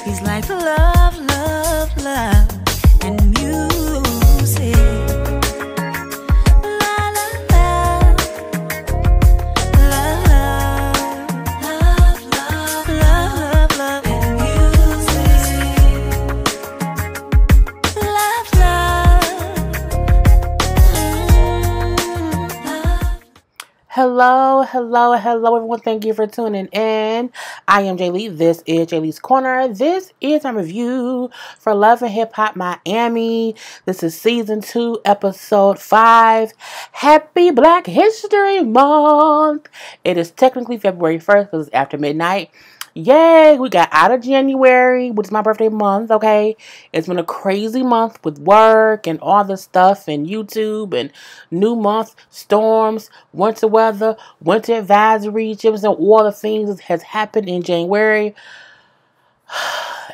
He's like love, love, love, and music. La la la, love, love, love, love, love, and music. Love, love. Hello, hello, hello, everyone. Thank you for tuning in. I am Jaylee. This is Jaylee's Corner. This is my review for Love and Hip Hop Miami. This is season 2, episode 5. Happy Black History Month. It is technically February 1st because it's after midnight. Yay, we got out of January, which is my birthday month, okay? It's been a crazy month with work and all this stuff and YouTube and new month, storms, winter weather, winter advisory, chips, and all the things that has happened in January.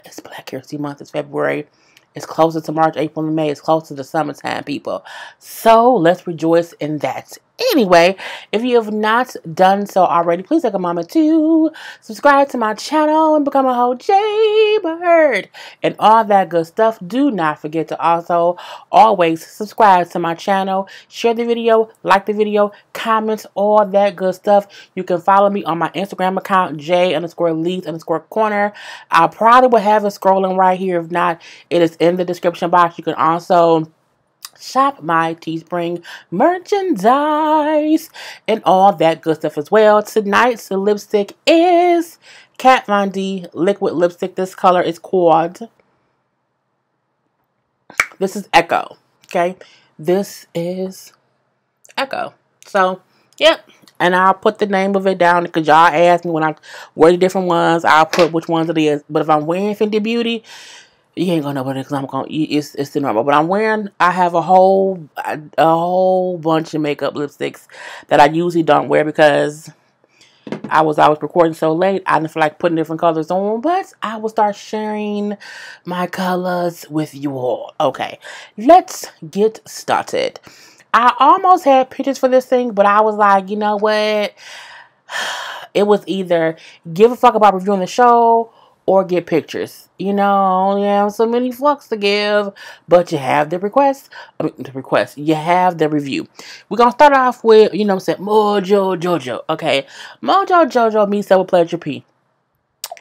It's Black History Month. It's February. It's closer to March, April, and May. It's closer to summertime, people. So let's rejoice in that. Anyway, if you have not done so already, please take a moment to subscribe to my channel and become a whole Jaybird and all that good stuff. Do not forget to also always subscribe to my channel, share the video, like the video, comment, all that good stuff. You can follow me on my Instagram account, J_Lytes_corner. I probably will have it scrolling right here. If not, it is in the description box. You can also shop my Teespring merchandise and all that good stuff as well. Tonight's lipstick is Kat Von D liquid lipstick. This color is called, this is Echo. Okay, this is Echo. So, yep. And I'll put the name of it down because y'all asked me when I wear the different ones. I'll put which ones it is. But if I'm wearing Fenty Beauty, you ain't gonna know what it is because it's the normal. But I have a whole bunch of makeup lipsticks that I usually don't wear because I was recording so late. I didn't feel like putting different colors on, but I will start sharing my colors with you all. Okay, let's get started. I almost had pictures for this thing, but I was like, you know what? It was either give a fuck about reviewing the show or get pictures. You know, I only have so many fucks to give, but you have the request. You have the review. We're going to start off with, you know what I'm saying, Mojo Jojo. Okay, Mojo Jojo meets up with Pleasure P.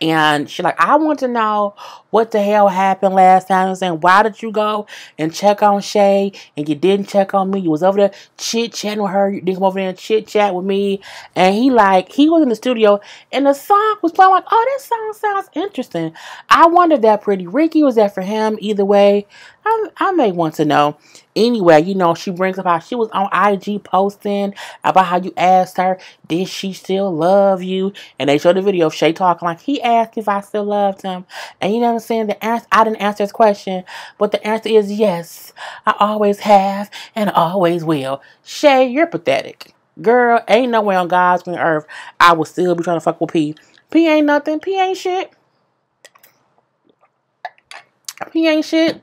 And she's like, I want to know what the hell happened last time. I'm saying, why did you go and check on Shay and you didn't check on me? You was over there chit-chatting with her. You didn't come over there and chit-chat with me. And he was in the studio and the song was playing. Like, oh, this song sounds interesting. I wonder if that Pretty Ricky was that for him. Either way, I may want to know. Anyway, you know, she brings up how she was on IG posting about how you asked her, did she still love you? And they showed the video of Shay talking like he asked if I still loved him. And you know what I'm saying? The answer, I didn't answer his question, but the answer is yes. I always have and always will. Shay, you're pathetic. Girl, ain't no way on God's green earth I will still be trying to fuck with P. P ain't nothing. P ain't shit. P ain't shit.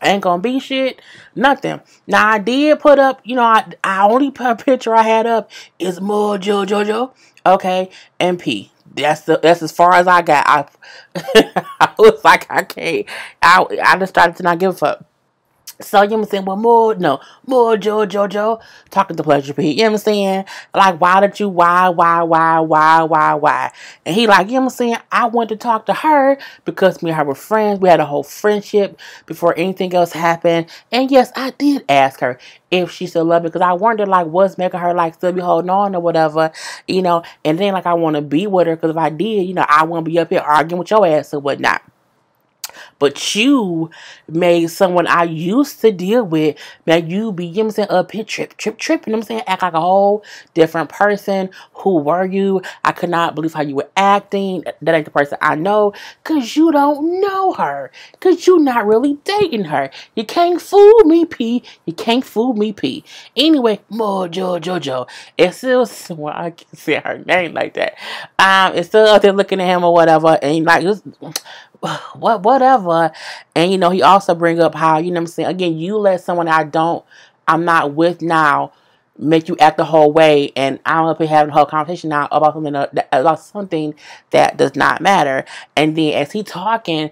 Ain't gonna be shit. Nothing. Now, I did put up, you know, I only put a picture I had up is Mojo Jojo. Okay. And P. That's as far as I got. I was like, I can't. I just started to not give a fuck. So, you know what I'm saying? Well, Mojo Jojo talking to Pleasure P. You know what I'm saying? Like, why? And he like, you know what I'm saying? I wanted to talk to her because me and her were friends. We had a whole friendship before anything else happened. And yes, I did ask her if she still loved me because I wondered, like, what's making her, like, still be holding on or whatever, you know? And then, like, I want to be with her because if I did, you know, I wouldn't be up here arguing with your ass or whatnot. But you made someone I used to deal with, man, you be, you know what I'm saying, up here tripping, you know what I'm saying, act like a whole different person. Who were you? I could not believe how you were acting. That ain't the person I know, because you don't know her, because you're not really dating her. You can't fool me, P. You can't fool me, P. Anyway, Mojo Jojo. It's still, well, I can't say her name like that. It's still up there looking at him or whatever, and like, just, whatever. And you know, he also bring up how, you know what I'm saying, again, you let someone I'm not with now make you act the whole way. And I don't know if we're having a whole conversation now about something that does not matter. And then as he talking,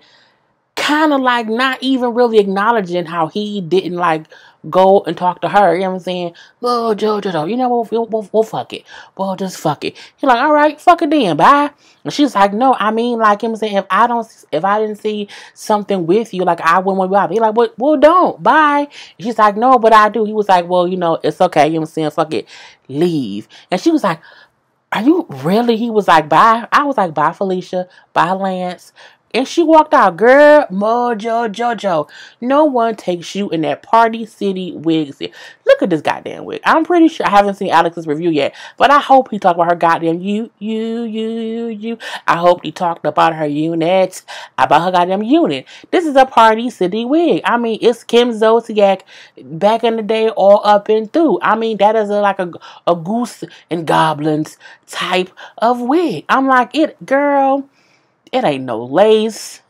kind of like not even really acknowledging how he didn't like go and talk to her. You know what I'm saying? Well, Jojo, you know what? We'll fuck it. Well, just fuck it. He's like, all right, fuck it then, bye. And she's like, no, I mean, like, you know what I'm saying, if I didn't see something with you, like, I wouldn't want to be out. He's like, well, don't, bye. And she's like, no, but I do. He was like, well, you know, it's okay. You know what I'm saying? Fuck it, leave. And she was like, are you really? He was like, bye. I was like, bye, Felicia. Bye, Lance. And she walked out. Girl, Mojo, Jojo. No one takes you in that Party City wig. Look at this goddamn wig. I'm pretty sure, I haven't seen Alex's review yet, but I hope he talked about her goddamn you. I hope he talked about her unit, about her goddamn unit. This is a Party City wig. I mean, it's Kim Zolciak back in the day, all up and through. I mean, that is like a goose and goblins type of wig. I'm like, girl, it ain't no lace.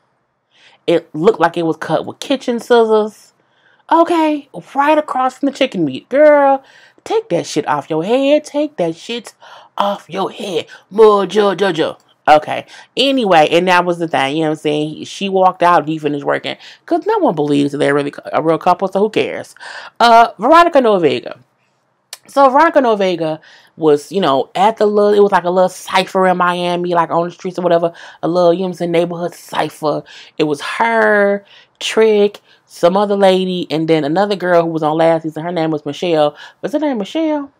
It looked like it was cut with kitchen scissors. Okay, right across from the chicken meat. Girl, take that shit off your head. Take that shit off your head. Mojo, Jojo. Okay. Anyway, and that was the thing. You know what I'm saying? She walked out. He finished working. Because no one believes they're really a real couple, so who cares? Veronica Vega. So Veronica Vega was, you know, it was like a little cipher in Miami, like on the streets or whatever, a little, you know what I'm saying, neighborhood cipher. It was her, Trick, some other lady, and then another girl who was on last season. Her name was Michelle. Was her name Michelle?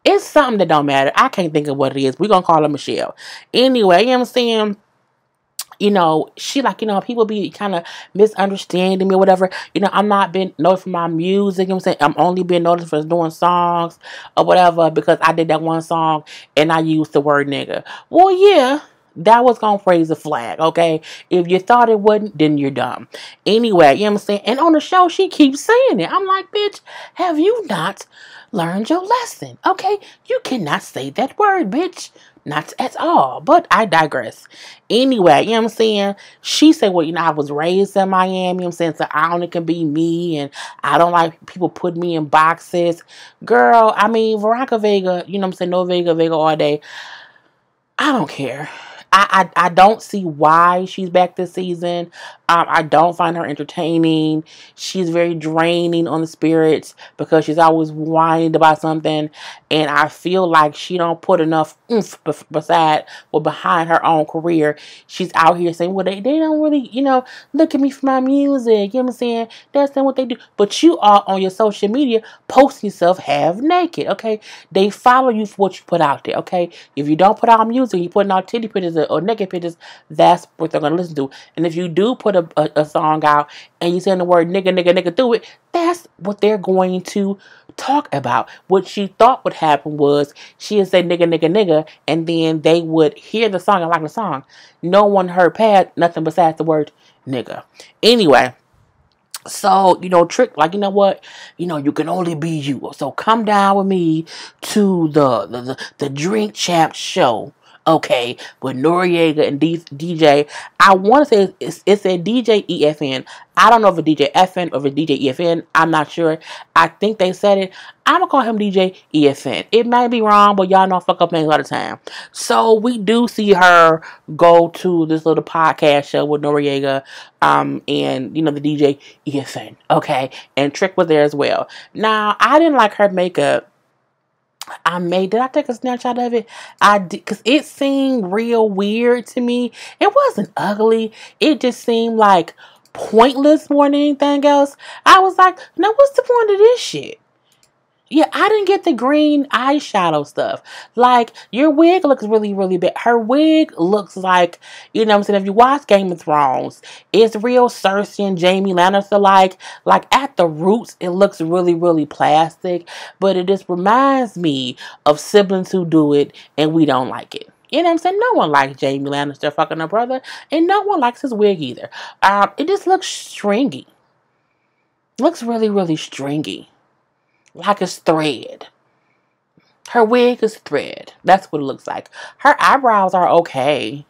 It's something that don't matter. I can't think of what it is. We're going to call her Michelle. Anyway, you know what I'm saying? You know, she like, you know, people be kind of misunderstanding me or whatever. You know, I'm not being noticed for my music. You know what I'm saying? I'm only being noticed for doing songs or whatever because I did that one song and I used the word nigga. Well, yeah, that was going to raise a flag, okay? If you thought it wasn't, then you're dumb. Anyway, you know what I'm saying? And on the show, she keeps saying it. I'm like, bitch, have you not learned your lesson? Okay? You cannot say that word, bitch. Not at all, but I digress. Anyway, you know what I'm saying? She said, well, you know, I was raised in Miami, you know what I'm saying? So I only can be me, and I don't like people put me in boxes. Girl, I mean, Veronica Vega, you know what I'm saying? No Vega all day. I don't care. I don't see why she's back this season. I don't find her entertaining. She's very draining on the spirits because she's always whining about something. And I feel like she don't put enough oomph behind her own career. She's out here saying, well, they don't really, you know, look at me for my music. You know what I'm saying? That's not what they do. But you are on your social media posting yourself half naked, okay? They follow you for what you put out there, okay? If you don't put out music, you're putting out titty pictures or naked pictures, that's what they're going to listen to. And if you do put a song out and you saying the word nigga through it, that's what they're going to talk about. What she thought would happen was she would say nigga, and then they would hear the song and like the song. No one heard past nothing besides the word nigga. Anyway, so, you know, Trick, like, you know what? You know, you can only be you. So come down with me to the Drink Champ show. Okay, with Noriega and DJ. I want to say it said DJ EFN. I don't know if it's DJ FN or if it's DJ EFN. I'm not sure. I think they said it. I'm going to call him DJ EFN. It might be wrong, but y'all know I fuck up names all the time. So we do see her go to this little podcast show with Noriega and, you know, the DJ EFN. Okay, and Trick was there as well. Now, I didn't like her makeup. Did I take a snapshot of it? I did, because it seemed real weird to me. It wasn't ugly. It just seemed like pointless more than anything else. I was like, now what's the point of this shit? Yeah, I didn't get the green eyeshadow stuff. Like, your wig looks really, really bad. Her wig looks like, you know what I'm saying, if you watch Game of Thrones, it's real Cersei and Jaime Lannister like at the roots, it looks really, really plastic. But it just reminds me of siblings who do it and we don't like it. You know what I'm saying? No one likes Jaime Lannister fucking her brother, and no one likes his wig either. It just looks stringy. Looks really, really stringy. Like it's thread. Her wig is thread. That's what it looks like. Her eyebrows are okay.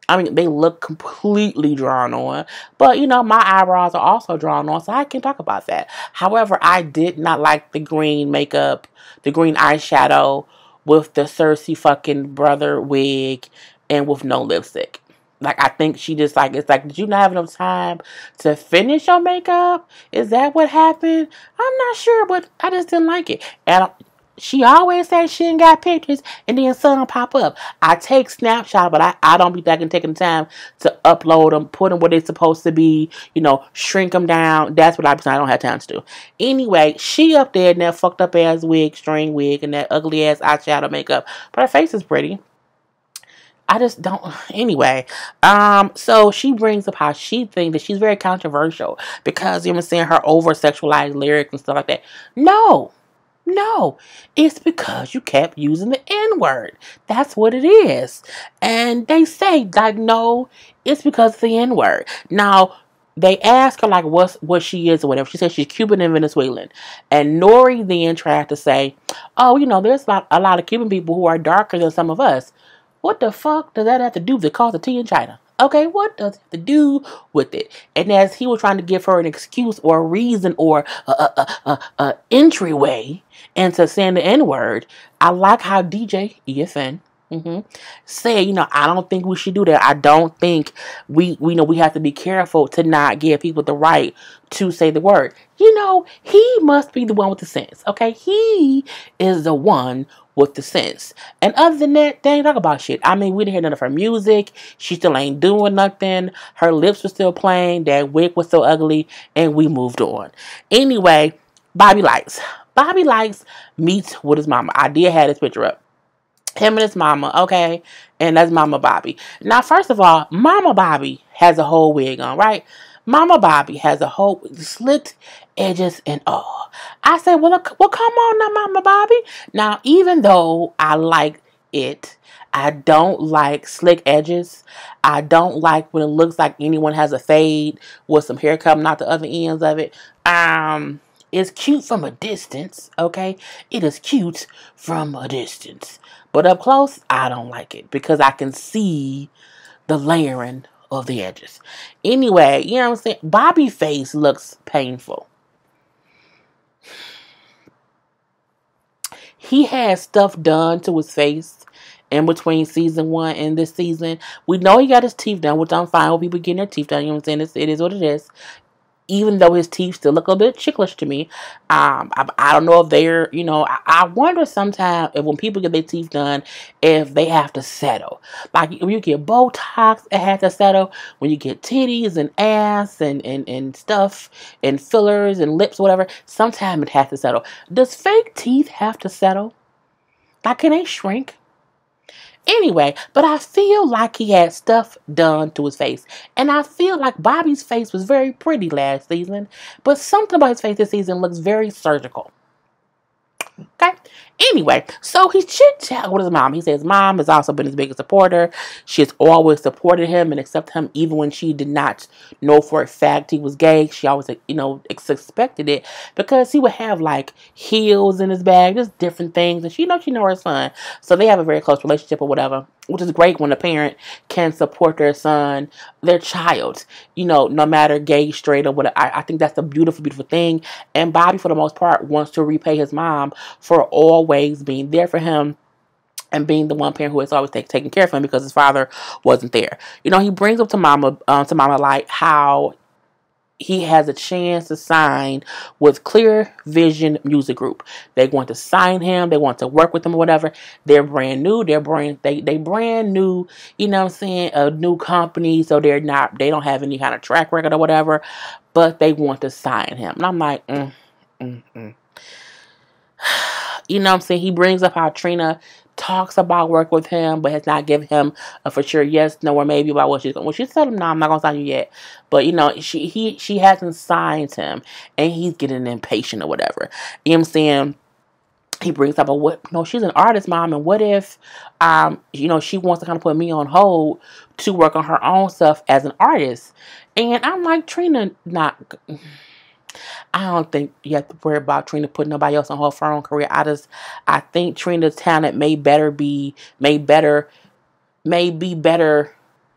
I mean, they look completely drawn on. But, you know, my eyebrows are also drawn on, so I can talk about that. However, I did not like the green makeup, the green eyeshadow with the Cersei fucking brother wig and with no lipstick. Like, I think she just, like, it's like, did you not have enough time to finish your makeup? Is that what happened? I'm not sure, but I just didn't like it. And she always says she ain't got pictures, and then some pop up. I take snapshots, but I don't be taking the time to upload them, put them where they're supposed to be, you know, shrink them down. That's what I don't have time to do. Anyway, she up there in that fucked up ass wig, string wig, and that ugly ass eyeshadow makeup, but her face is pretty. I just don't. Anyway, so she brings up how she thinks that she's very controversial because, you know what I'm saying, her over sexualized lyrics and stuff like that. No, it's because you kept using the N-word. That's what it is. And they say, like, no, it's because of the N-word. Now, they ask her, like, what she is or whatever. She says she's Cuban and Venezuelan. And Nori then tried to say, oh, you know, there's a lot of Cuban people who are darker than some of us. What the fuck does that have to do with it? Cause a tea in China? Okay, what does it have to do with it? And as he was trying to give her an excuse or a reason or a entryway into saying the N-word, I like how DJ EFN say, you know, I don't think we should do that. I don't think we know we have to be careful to not give people the right to say the word. You know, he must be the one with the sense. Okay, he is the one with the sense. And other than that, they ain't talk about shit. I mean, we didn't hear none of her music. She still ain't doing nothing. Her lips were still playing. That wig was so ugly, and we moved on. Anyway, Bobby Lytes. Bobby Lytes meets with his mama. I did have this picture up. Him and his mama, okay? And that's Mama Bobby. Now, first of all, Mama Bobby has a whole wig on, right? Mama Bobby has a whole slicked edges and all. I said, well, come on now, Mama Bobby. Now, even though I like it, I don't like slick edges. I don't like when it looks like anyone has a fade with some hair coming out the other ends of it. It's cute from a distance, okay? It is cute from a distance. But up close, I don't like it because I can see the layering of the edges. Anyway, you know what I'm saying? Bobby's face looks painful. He had stuff done to his face in between season 1 and this season. We know he got his teeth done, which I'm fine with people getting their teeth done. You know what I'm saying? It is what it is. Even though his teeth still look a bit ticklish to me. I don't know if they're, you know, I wonder sometimes if when people get their teeth done, if they have to settle. Like when you get Botox, it has to settle. When you get titties and ass and stuff and fillers and lips, whatever, sometimes it has to settle. Does fake teeth have to settle? Like, can they shrink? Anyway, but I feel like he had stuff done to his face. And I feel like Bobby's face was very pretty last season. But something about his face this season looks very surgical. Okay? Anyway, so he's chit-chat with his mom. He says his mom has also been his biggest supporter. She has always supported him and accepted him even when she did not know for a fact he was gay. She always, you know, suspected it because he would have like heels in his bag, just different things. And she knows her son. So they have a very close relationship or whatever, which is great when a parent can support their son, their child, you know, no matter gay, straight, or whatever. I think that's a beautiful, beautiful thing. And Bobby, for the most part, wants to repay his mom for always being there for him and being the one parent who has always taken care of him because his father wasn't there. You know, he brings up to Mama Light how he has a chance to sign with Clear Vision Music Group. They want to sign him. They want to work with him or whatever. They're brand new. They brand new, you know what I'm saying, a new company. So they don't have any kind of track record or whatever, but they want to sign him. And I'm like, You know what I'm saying? He brings up how Trina talks about work with him, but has not given him a for sure yes, no, or maybe about what she's going to. Well, she told him, no, I'm not going to sign you yet. But, you know, she hasn't signed him, and he's getting impatient or whatever. You know what I'm saying? He brings up, she's an artist, Mom, and what if, you know, she wants to kind of put me on hold to work on her own stuff as an artist. And I'm like, Trina, I don't think you have to worry about Trina putting nobody else on her own career. I think Trina's talent may be better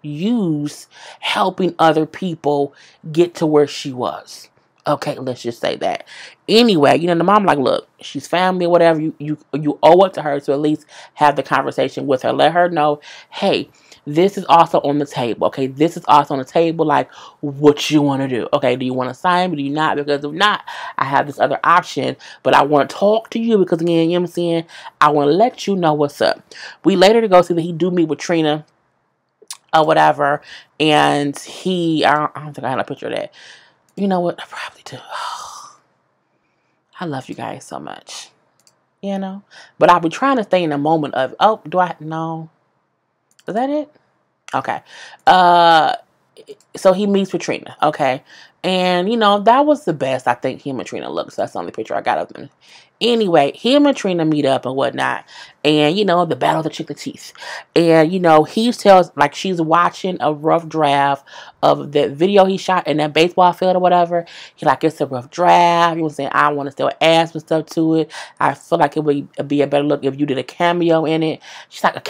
use helping other people get to where she was. Okay, let's just say that. Anyway, the mom like, look, she's family or whatever. You owe it to her to at least have the conversation with her. Let her know, hey, this is also on the table. Okay, this is also on the table. Like, what you want to do? Okay, do you want to sign me? Do you not? Because if not, I have this other option. But I want to talk to you because again, you know what I'm saying? I want to let you know what's up. We later to go see that he do meet with Trina or whatever, and I don't think I had a picture of that. You know what? I probably do. I love you guys so much. But I'll be trying to stay in the moment of, oh, do I? No. Is that it? Okay. So he meets with Trina. Okay. And, that was the best I think him and Trina looked. So that's the only picture I got of them. Anyway, him and Trina meet up and whatnot. And, the battle of the chicken teeth. And, he tells, like, she's watching a rough draft of that video he shot in that baseball field or whatever. He like, it's a rough draft. You know what I'm saying? I want to still add some stuff to it. I feel like it would be a better look if you did a cameo in it. She's like, a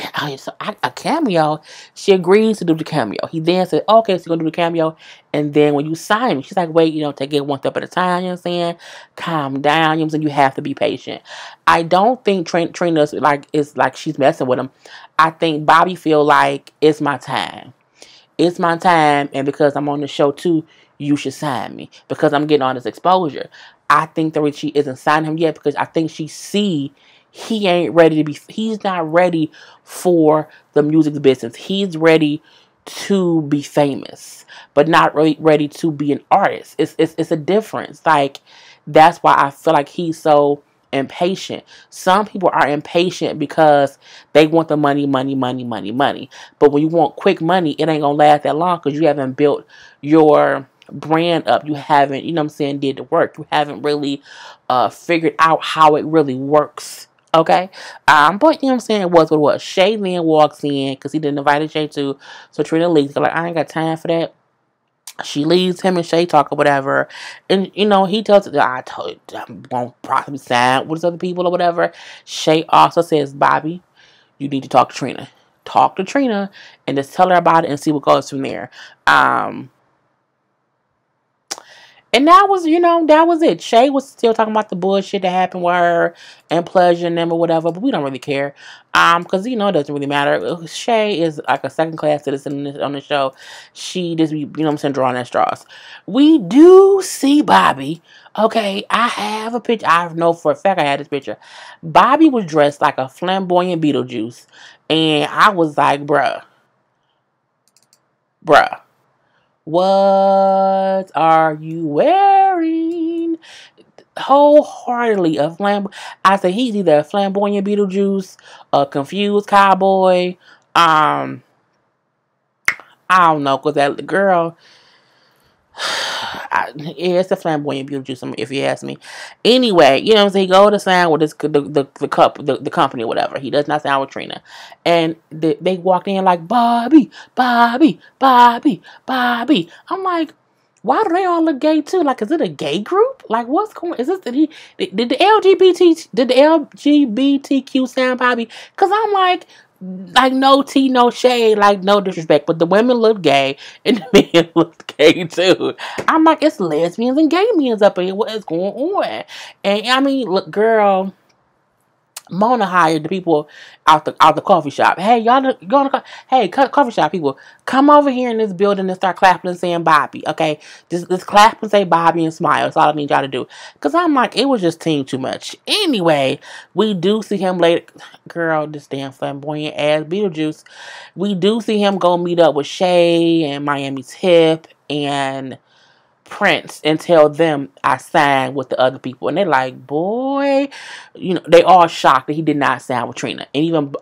cameo? She agrees to do the cameo. He then said, okay, so you're going to do the cameo. And then when you sign me, she's like, wait, take it one step at a time, you know what I'm saying? Calm down, you know what I'm saying? You have to be patient. I don't think Trina's it's like she's messing with him. I think Bobby feel like it's my time. It's my time, and because I'm on the show too, you should sign me. Because I'm getting all this exposure. I think that she isn't signing him yet because I think she see he ain't ready to be, he's not ready for the music business. He's ready to be famous, but not really ready to be an artist. It's a difference. Like, that's why I feel like he's so impatient. Some people are impatient because they want the money. But when you want quick money, it ain't gonna last that long because you haven't built your brand up. You haven't, did the work. You haven't really figured out how it really works. Okay? But it was what it was. Shay then walks in because he didn't invite Shay to. So Trina leaves. Like, I ain't got time for that. She leaves, him and Shay talk or whatever. And, he tells her, I told you, I won't probably sign with other people or whatever. Shay also says, Bobby, you need to talk to Trina. Talk to Trina and just tell her about it and see what goes from there. And that was, that was it. Shay was still talking about the bullshit that happened with her and Pleasure and them or whatever, but we don't really care. Because, it doesn't really matter. Shay is like a second-class citizen on the show. She just be, drawing at straws. We do see Bobby. Okay, I have a picture. I know for a fact I had this picture. Bobby was dressed like a flamboyant Beetlejuice. And I was like, bruh. What are you wearing? Wholeheartedly a I say he's either a flamboyant Beetlejuice, a confused cowboy. I don't know, cause that girl. It's a flamboyant Beetlejuice, if you ask me. Anyway, he go to sign with the company or whatever. He does not sign with Trina, and they walked in like Bobby. I'm like, why do they all look gay too? Like, is it a gay group? Like, what's going? Is this did the LGBTQ sign Bobby? Because I'm like no tea, no shade, like no disrespect, but the women look gay and the men look gay too. I'm like, it's lesbians and gay men up here. What is going on? And I mean, look, girl, Mona hired the people out the coffee shop. Hey, y'all going to coffee shop people, come over here in this building and start clapping and saying Bobby. Okay, just clap and say Bobby and smile. That's all I need y'all to do. Cause I'm like, it was just team too much. Anyway, we do see him later. Girl, this damn flamboyant ass Beetlejuice. We do see him go meet up with Shay and Miami's Hip and Prince and tell them I signed with the other people, and they're like, boy, they all shocked that he did not sign with Trina. And even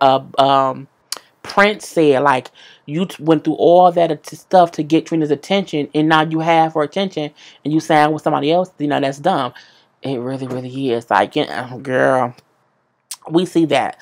Prince said, like, you went through all that stuff to get Trina's attention, and now you have her attention and you signed with somebody else. That's dumb. It really, really is. Like, girl, we see that.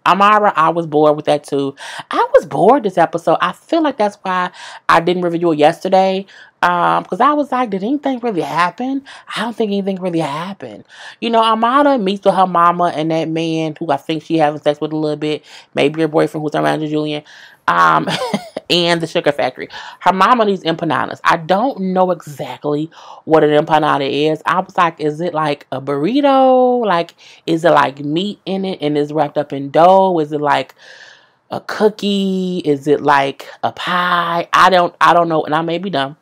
Amara, I was bored with that too. I was bored this episode. I feel like that's why I didn't review it yesterday. Because I was like, did anything really happen? I don't think anything really happened. Amara meets with her mama and that man who I think she having sex with a little bit. Maybe her boyfriend who's around Julian. Um, and the Sugar Factory. Her mama needs empanadas. I don't know exactly what an empanada is. I was like, is it like a burrito? Like, is it like meat in it and is wrapped up in dough? Is it like a cookie? Is it like a pie? I don't know, and I may be dumb.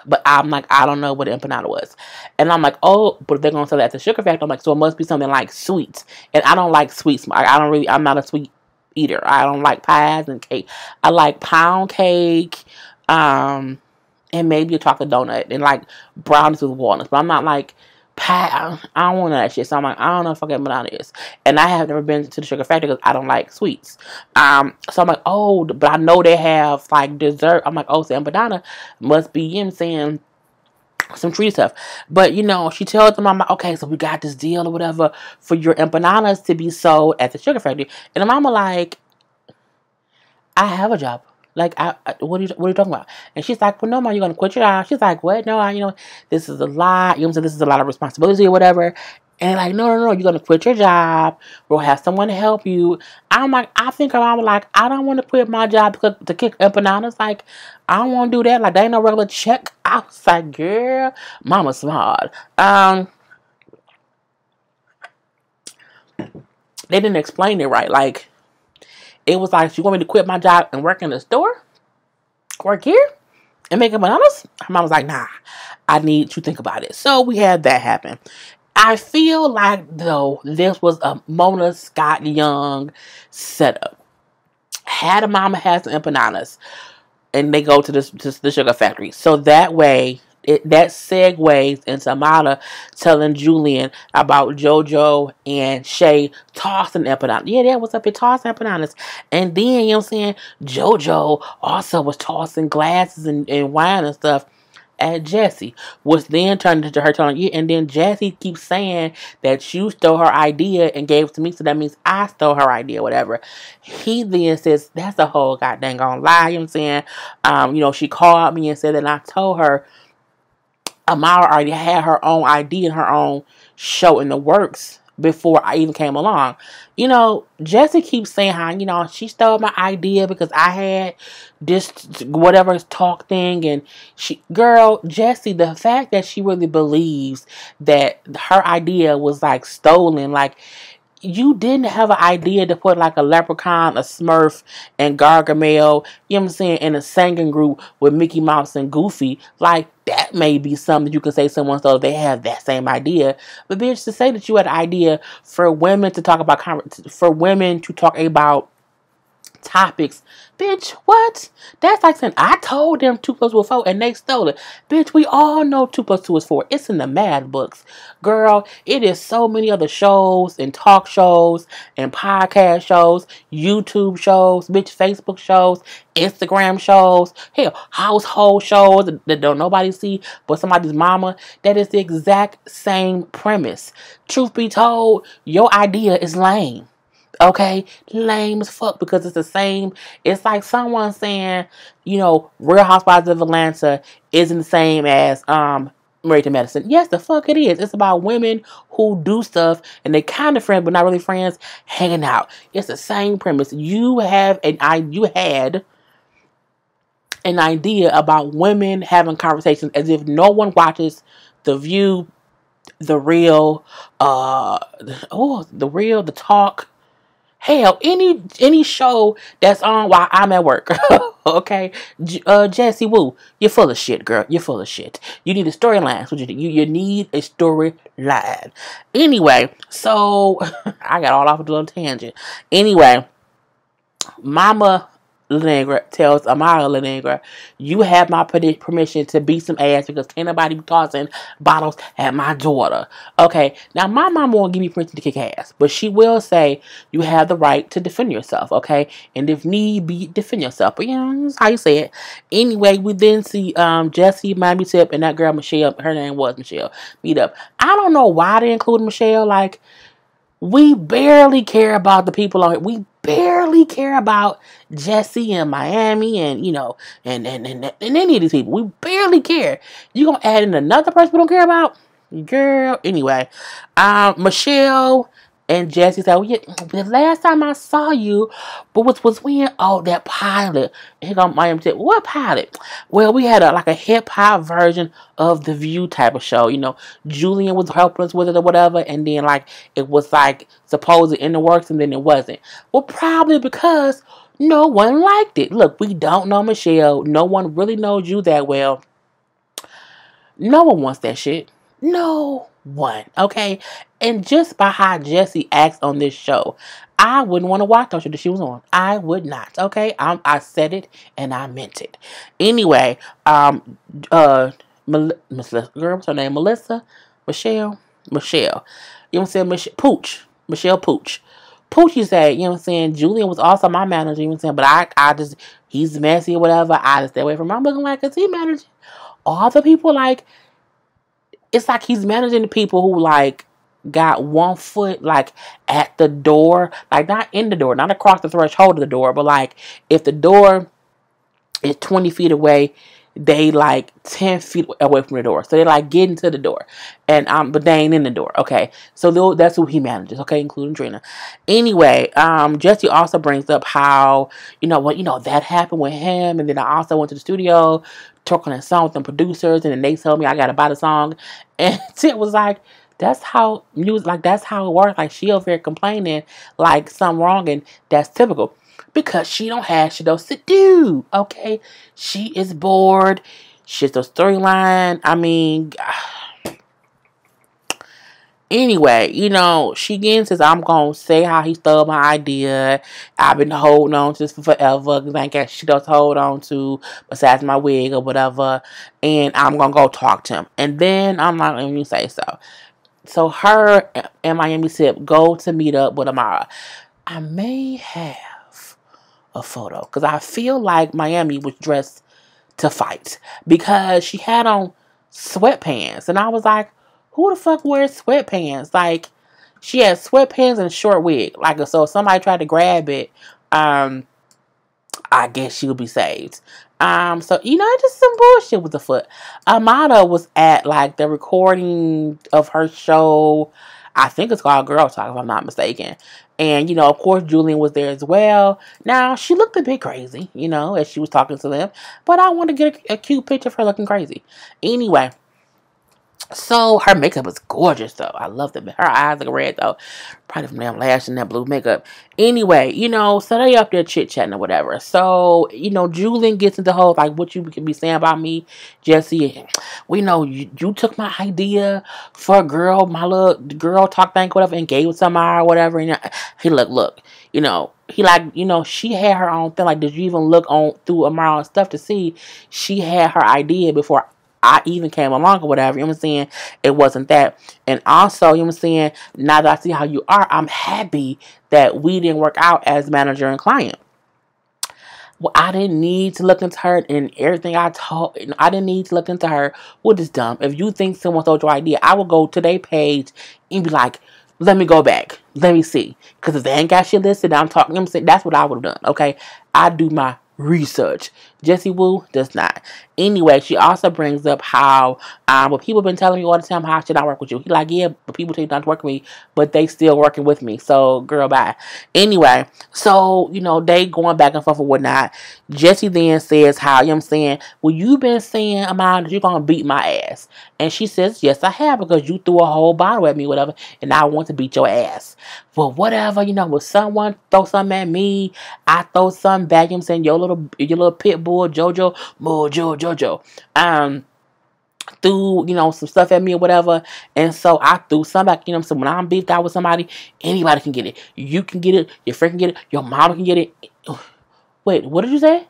But I'm like, I don't know what an empanada was. And I'm like, oh, but they're going to sell that at the Sugar Factory. I'm like, so it must be something like sweets. And I don't like sweets. I'm not a sweet eater. I don't like pies and cake. I like pound cake, and maybe a chocolate donut and like brownies with walnuts. But I'm not like pie. I don't want that shit. So I'm like, I don't know if I get banana is. And I have never been to the Sugar Factory because I don't like sweets. So I'm like, oh, but I know they have like dessert. I'm like, oh, so banana must be, you know what I'm saying, some treat stuff. But she tells them, I'm like, okay, so we got this deal or whatever for your empanadas to be sold at the Sugar Factory. And the mama like, I have a job. Like, what are you talking about? And she's like, well, no, ma, you're going to quit your job. She's like, what? No, this is a lot. You know what I'm saying? This is a lot of responsibility or whatever. And like, no, you're going to quit your job. We'll have someone to help you. I'm like, I think I'm like, I don't want to quit my job to kick empanadas. Like, I don't want to do that. Like, that ain't no regular check. I was like, girl, mama smart. They didn't explain it right. Like, it was like, you want me to quit my job and work in the store? Work here? And make bananas? Her mom was like, nah, I need to think about it. So we had that happen. I feel like, though, this was a Mona Scott Young setup. Had a mama has some empanadas, and they go to the Sugar Factory. So that way, that segues into Amada telling Julian about Jojo and Shay tossing empanadas. Yeah, that was up at tossing empanadas. And then, you know what I'm saying, Jojo also was tossing glasses and wine and stuff at Jessie, was then turned into her telling you, and then Jessie keeps saying that you stole her idea and gave it to me, so that means I stole her idea, whatever. He then says, that's a whole goddamn gonna lie, you know what I'm saying? She called me and said that, and I told her Amara already had her own idea and her own show in the works before I even came along. Jessie keeps saying how, she stole my idea because I had this whatever talk thing, and Jessie, the fact that she really believes that her idea was like stolen, like, you didn't have an idea to put like a Leprechaun, a Smurf, and Gargamel, you know what I'm saying, in a singing group with Mickey Mouse and Goofy. Like, that may be something you can say someone so they have that same idea. But bitch, to say that you had an idea for women to talk about, topics, bitch, what? That's like saying I told them 2 + 2 is 4 and they stole it. Bitch, we all know 2 + 2 is 4. It's in the math books. Girl, it is so many other shows and talk shows and podcast shows, YouTube shows, bitch, Facebook shows, Instagram shows, hell, household shows that don't nobody see but somebody's mama. That is the exact same premise. Truth be told, your idea is lame. Okay, lame as fuck, because it's the same. It's like someone saying, Real Housewives of Atlanta isn't the same as Married to Medicine. Yes, the fuck it is. It's about women who do stuff and they kind of friends but not really friends, hanging out. It's the same premise. You had an idea about women having conversations as if no one watches The View, The Real, The Talk. Hell, any show that's on while I'm at work. Okay? Jessie Woo, you're full of shit, girl. You're full of shit. You need a storyline. So you need a storyline. Anyway, so I got all off a little tangent. Anyway, Mama Lenegra tells Amara Lenegra, you have my permission to beat some ass because can't nobody be tossing bottles at my daughter. Okay, now my mama won't give you permission to kick ass, but she will say you have the right to defend yourself, okay? And if need be, defend yourself. But that's how you say it. Anyway, we then see Jessie, Miami Tip, and that girl Michelle, her name was Michelle, meet up. I don't know why they include Michelle. Like, we barely care about the people on it. We barely care about Jessie and Miami and, and any of these people. We barely care. You gonna add in another person we don't care about? Girl. Anyway, Michelle And Jessie said, well, yeah, the last time I saw you, but was when, oh, that pilot. And he goes, Miami said, what pilot? Well, we had a hip hop version of the View type of show. Julian was helping us with it or whatever, and then it was supposed in the works, and then it wasn't. Well, probably because no one liked it. Look, we don't know Michelle. No one really knows you that well. No one wants that shit. No one. Okay? And just by how Jessie acts on this show, I wouldn't want to watch that show that she was on. I would not. Okay? I said it and I meant it. Anyway, girl, what's her name? Michelle. You know what I'm saying? Michelle Pooch. Poochie said, you know what I'm saying, Julian was also my manager, you know what I'm saying, but I just, he's messy or whatever, I just stay away from him. I'm looking is he managing all the people? It's he's managing the people who, got one foot, at the door, not in the door, not across the threshold of the door, but, if the door is 20 feet away, they 10 feet away from the door. So they're getting to the door. And but they ain't in the door. Okay. So that's who he manages, okay, including Trina. Anyway, Jessie also brings up how, that happened with him, and then I also went to the studio talking a song with them producers, and then they told me I gotta buy the song. And it was that's how music, that's how it works. She over here complaining something wrong, and that's typical. Because she don't have shit else to do, okay? She is bored. She's a storyline. I mean, anyway, she again says, I'm going to say how he stole my idea. I've been holding on to this for forever because I ain't got shit else to hold on to besides my wig or whatever. And I'm going to go talk to him. And then I'm not going to say so. So her and Miami said, go to meet up with Amara. I may have a photo because I feel like Miami was dressed to fight because she had on sweatpants, and I was like, who the fuck wears sweatpants? She had sweatpants and a short wig. So if somebody tried to grab it, I guess she would be saved. So just some bullshit with the foot. Amada was at the recording of her show. I think it's called Girl Talk, if I'm not mistaken. And, of course, Julian was there as well. Now, she looked a bit crazy, as she was talking to them. But I want to get a cute picture of her looking crazy. Anyway, so her makeup is gorgeous, though. I love it. Her eyes are red, though. Probably from them lash and that blue makeup. Anyway, so they up there chit-chatting or whatever. So, Julian gets into the whole, what you can be saying about me, Jessie. We know you took my idea for a girl, my little girl talk thing, whatever, and gave it to somebody or whatever. And he look. He she had her own thing. Did you even look on through Amara's stuff to see she had her idea before I even came along or whatever, you know what I'm saying? It wasn't that. And also, you know what I'm saying, now that I see how you are, I'm happy that we didn't work out as manager and client. Well, I didn't need to look into her and everything I didn't need to look into her. What is dumb? If you think someone told your idea, I will go to their page and be like, let me go back. Let me see. Because if they ain't got shit listed, I'm talking, you know what I'm saying? That's what I would have done, okay? I do my research. Jessie Woo does not. Anyway, she also brings up how well, people been telling me all the time how I should not work with you. He yeah, but people tell you not to work with me, but they still working with me. So, girl, bye. Anyway, so, they going back and forth and whatnot. Jessie then says how, you know what I'm saying, well, you been saying, Amanda, you're going to beat my ass. And she says, yes, I have, because you threw a whole bottle at me, whatever, and I want to beat your ass. Well, whatever, will someone throw something at me, I throw something back, you know what I'm saying, your little pit bull, Jojo, Mojo, Jojo, threw, some stuff at me or whatever, and so I threw something back, so when I'm beefed out with somebody, anybody can get it. You can get it, your friend can get it, your mama can get it. Wait, what did you say?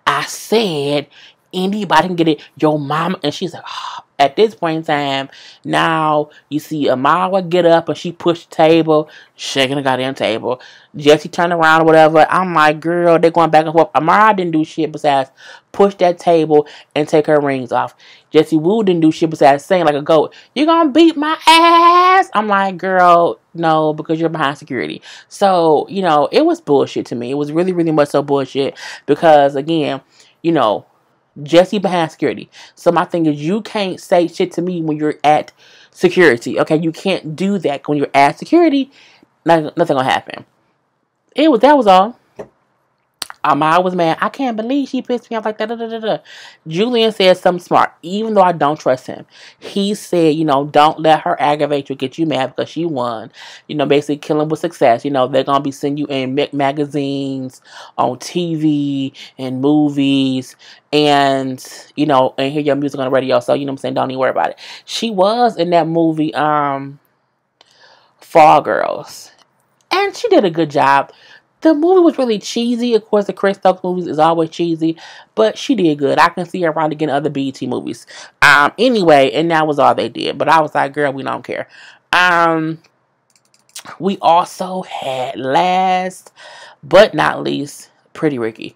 I said anybody can get it, your mama, and she's like, oh. At this point in time, now you see Amara get up and she pushed the table, shaking the goddamn table. Jessie turned around or whatever. I'm like, girl, they're going back and forth. Amara didn't do shit besides push that table and take her rings off. Jessie Woo didn't do shit besides saying like a goat, you're gonna beat my ass. I'm like, girl, no, because you're behind security. So, it was bullshit to me. It was really, really much so bullshit because, again, Jessie behind security. So my thing is, you can't say shit to me when you're at security. Okay, you can't do that when you're at security. Nothing gonna happen. That was all. I was mad. I can't believe she pissed me off like that. Da, da, da, da. Julian said something smart, even though I don't trust him. He said, don't let her aggravate you, get you mad because she won. Basically killing with success. They're going to be sending you in magazines, on TV, and movies, and hear your music on the radio. So, what I'm saying? Don't even worry about it. She was in that movie, Fall Girls. And she did a good job. The movie was really cheesy. Of course, the Chris Stokes movies is always cheesy, but she did good. I can see her probably getting other BET movies. Anyway, and that was all they did. But I was like, girl, we don't care. We also had last but not least, Pretty Ricky.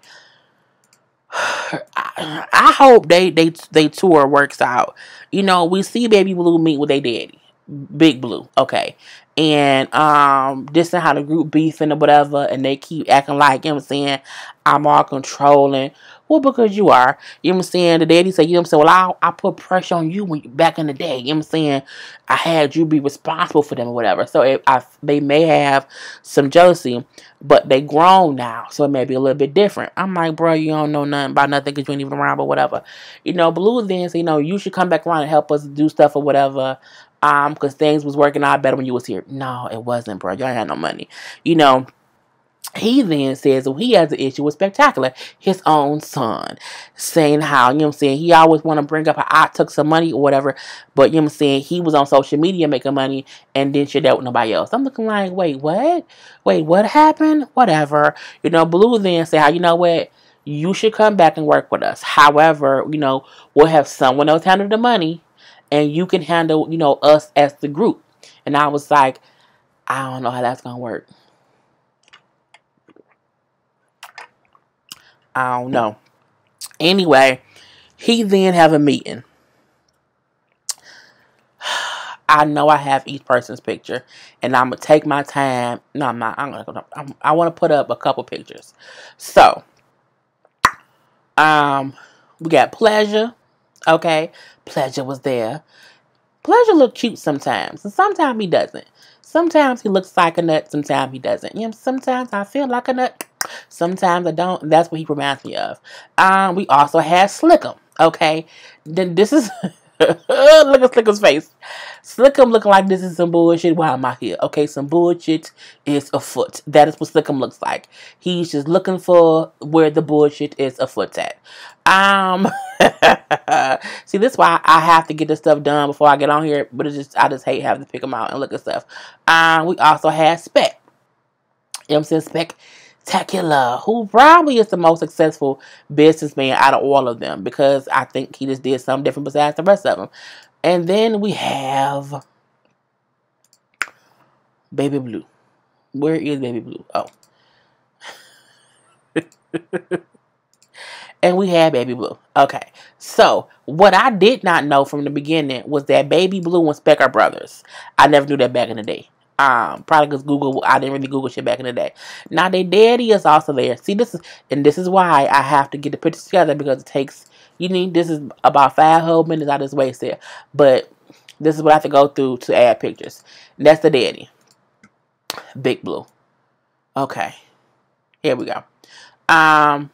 I hope they tour works out. We see Baby Blue meet with their daddy, Big Blue. Okay. And this is how the group beefing or whatever, and they keep acting like, I'm all controlling. Well, because you are. The daddy said, well, I put pressure on you back in the day. I had you be responsible for them or whatever. So they may have some jealousy, but they grown now, so it may be a little bit different. I'm like, bro, you don't know nothing about nothing because you ain't even around, but whatever. Blue then said, you should come back around and help us do stuff or whatever. Because things was working out better when you was here. No, it wasn't, bro. Y'all had no money. He then says, he has an issue with Spectacular, his own son, saying how, he always want to bring up how I took some money or whatever, but, he was on social media making money and didn't share that with nobody else. I'm looking like, wait, what? Wait, what happened? Whatever. Blue then said, what? You should come back and work with us. However, we'll have someone else handle the money. And you can handle, us as the group. And I was like, I don't know how that's going to work. I don't know. Anyway, he then have a meeting. I know I have each person's picture. And I'm going to take my time. No, I'm not. I want to put up a couple pictures. So, we got Pleasure. Okay. Pleasure was there. Pleasure look cute sometimes, and sometimes he doesn't. Sometimes he looks like a nut, sometimes he doesn't. Sometimes I feel like a nut, sometimes I don't. That's what he reminds me of. We also have Slickum, okay? Then this is, look at Slickum's face. Slickum looking like this is some bullshit. Why am I here? Okay, some bullshit is afoot. That is what Slickum looks like. He's just looking for where the bullshit is afoot at. See, this is why I have to get this stuff done before I get on here. But I just hate having to pick them out and look at stuff. We also had Spec. Spectacular, who probably is the most successful businessman out of all of them, because I think he just did something different besides the rest of them. And then we have Baby Blue. Where is Baby Blue? Oh. And we had Baby Blue. Okay. So, what I did not know from the beginning was that Baby Blue and Spec are brothers. I never knew that back in the day. Probably because I didn't really Google shit back in the day. Now, their daddy is also there. See, this is why I have to get the pictures together, because it takes, this is about 5 whole minutes I just wasted. But this is what I have to go through to add pictures. And that's the daddy. Big Blue. Okay. Here we go. I'm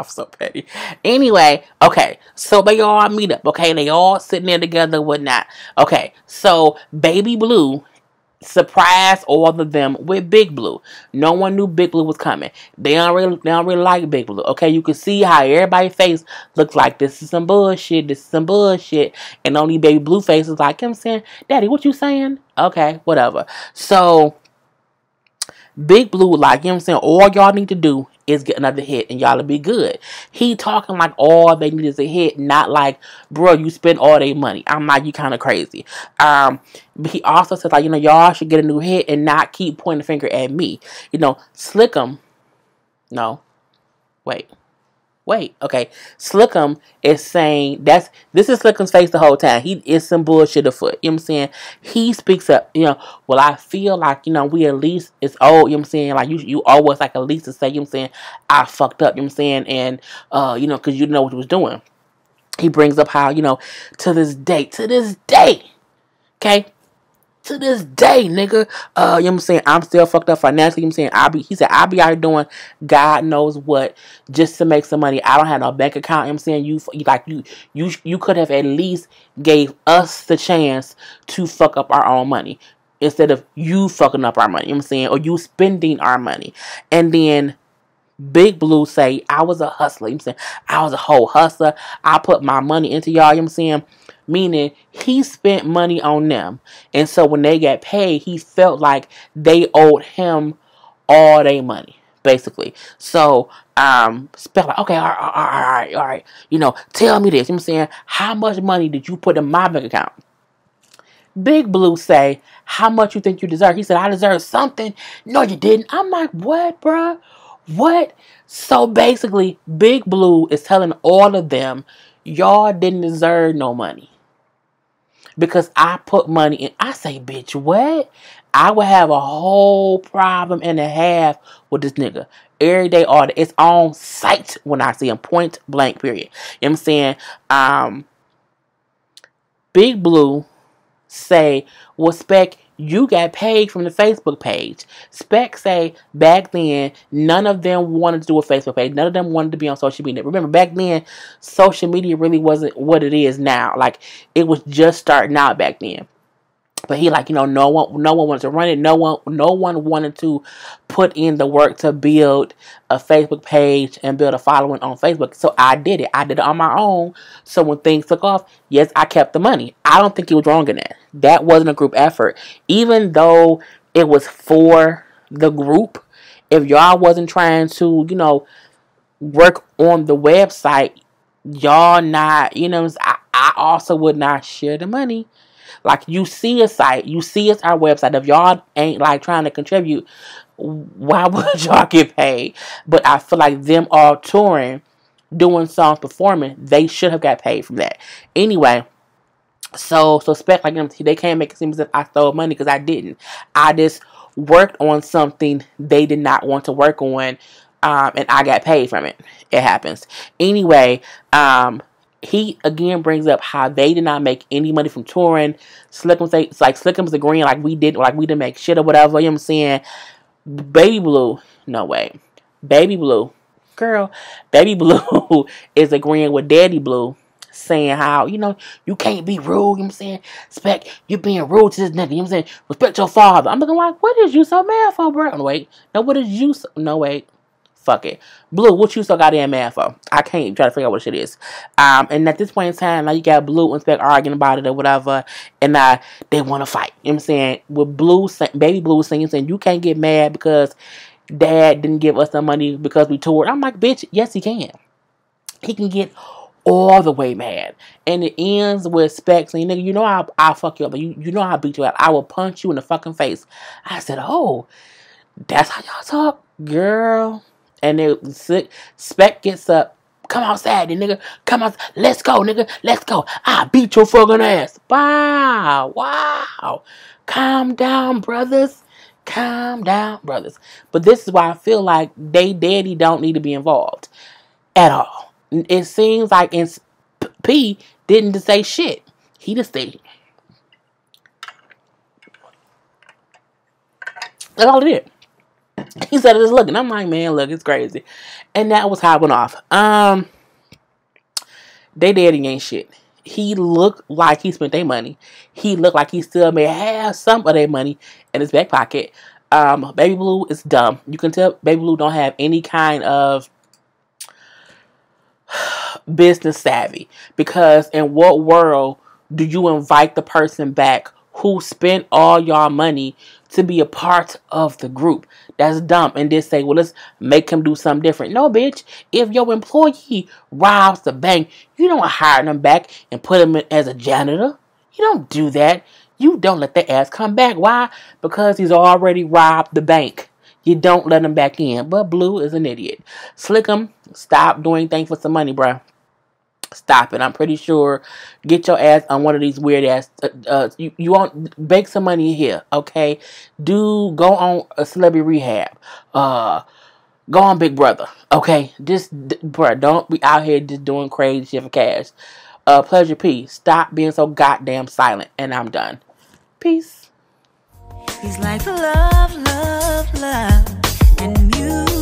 so petty. Anyway, okay, so they all meet up, okay? They all sitting there together, whatnot. Okay, so Baby Blue surprised all of them with Big Blue. No one knew Big Blue was coming. They don't really like Big Blue, okay? You can see how everybody's face looks like this is some bullshit, and only Baby Blue face is like, I'm saying, Daddy, what you saying? Okay, whatever. So Big Blue, like, all y'all need to do is get another hit and y'all will be good. He talking like all they need is a hit, not like, bro, you spend all their money. I'm like, you kind of crazy. But he also says, like, y'all should get a new hit and not keep pointing the finger at me. Slickum. No. Wait, okay. Slickum is saying this is Slickum's face the whole time. He is some bullshit afoot. You know what I'm saying? He speaks up, well, I feel like, we at least, it's old, you know what I'm saying? Like, you owe us like at least to say, you know what I'm saying, I fucked up, you know what I'm saying? And, because you know what he was doing. He brings up how, to this day, okay? To this day, nigga, you know what I'm saying, I'm still fucked up financially. You know what I'm saying, he said, I'll be out here doing God knows what just to make some money. I don't have no bank account. You know what I'm saying, you could have at least gave us the chance to fuck up our own money instead of you fucking up our money. You know what I'm saying, or you spending our money. And then Big Blue say, I was a hustler. You know what I'm saying, I was a whole hustler. I put my money into y'all. You know what I'm saying, meaning he spent money on them. And so when they got paid, he felt like they owed him all their money, basically. So, Spec like, okay, all right. You know, tell me this. You know what I'm saying, how much money did you put in my bank account? Big Blue say, how much you think you deserve? He said, I deserve something. No, you didn't. I'm like, what, bruh? What? So basically, Big Blue is telling all of them, y'all didn't deserve no money. Because I put money in. I say, bitch, what? I would have a whole problem and a half with this nigga. Every day, all day. It's on sight when I see him. Point blank, period. You know what I'm saying? Big Blue say, well, Spec, you got paid from the Facebook page. Spec say, back then, none of them wanted to do a Facebook page. None of them wanted to be on social media. Remember, back then, social media really wasn't what it is now. Like, it was just starting out back then. But he like, you know, no one wanted to run it. No one wanted to put in the work to build a Facebook page and build a following on Facebook. So I did it. I did it on my own. So when things took off, yes, I kept the money. I don't think he was wrong in that. That wasn't a group effort. Even though it was for the group, if y'all wasn't trying to, you know, work on the website, y'all not, you know, I also would not share the money. Like, you see a site, you see it's our website. If y'all ain't like trying to contribute, why would y'all get paid? But I feel like them all touring, doing songs, performing, they should have got paid from that. Anyway, so Spec like them, they can't make it seem as if I stole money because I didn't. I just worked on something they did not want to work on, and I got paid from it. It happens. Anyway, he again brings up how they did not make any money from touring. Slick'em say, it's like Slick'em's agreeing like we didn't make shit or whatever. You know what I'm saying? Baby Blue, no way. Baby Blue, girl, Baby Blue is agreeing with Daddy Blue, saying how, you know, you can't be rude. You know what I'm saying? Spec, you're being rude to this nigga. You know what I'm saying? Respect your father. I'm looking like, what is you so mad for, bro? No, wait. No, what is you so, no, wait. Fuck it. Blue, what you so goddamn mad for? I can't try to figure out what shit is. And at this point in time, now you got Blue and Spec arguing about it or whatever, and they want to fight. You know what I'm saying? With Blue, Baby Blue saying you can't get mad because Dad didn't give us the money because we toured. I'm like, bitch, yes he can. He can get all the way mad. And it ends with Spec saying, nigga, you know I'll fuck you up. You know I'll beat you out. I will punch you in the fucking face. I said, oh, that's how y'all talk? Girl. And Spec gets up. Come outside, nigga. Come out. Let's go, nigga. Let's go. I beat your fucking ass. Wow. Calm down, brothers. Calm down, brothers. But this is why I feel like they daddy don't need to be involved at all. It seems like P didn't just say shit. He just stayed. That's all it did. He said, just looking. I'm like, man, look, it's crazy. And that was how it went off. They daddy ain't shit. He looked like he spent their money. He looked like he still may have some of their money in his back pocket. Baby Blue is dumb. You can tell Baby Blue don't have any kind of business savvy. Because in what world do you invite the person back who spent all y'all money to be a part of the group? That's dumb. And then say, well, let's make him do something different. No, bitch. If your employee robs the bank, you don't hire them back and put him in as a janitor. You don't do that. You don't let the ass come back. Why? Because he's already robbed the bank. You don't let him back in. But Blue is an idiot. Slick'em, stop doing things for some money, bruh. Stop it. I'm pretty sure. Get your ass on one of these weird ass. You want bake some money here, okay? Go on a celebrity rehab. Go on Big Brother, okay? Just, bruh, don't be out here just doing crazy shit for cash. Pleasure P. Stop being so goddamn silent, and I'm done. Peace. He's like love, love, love, and music.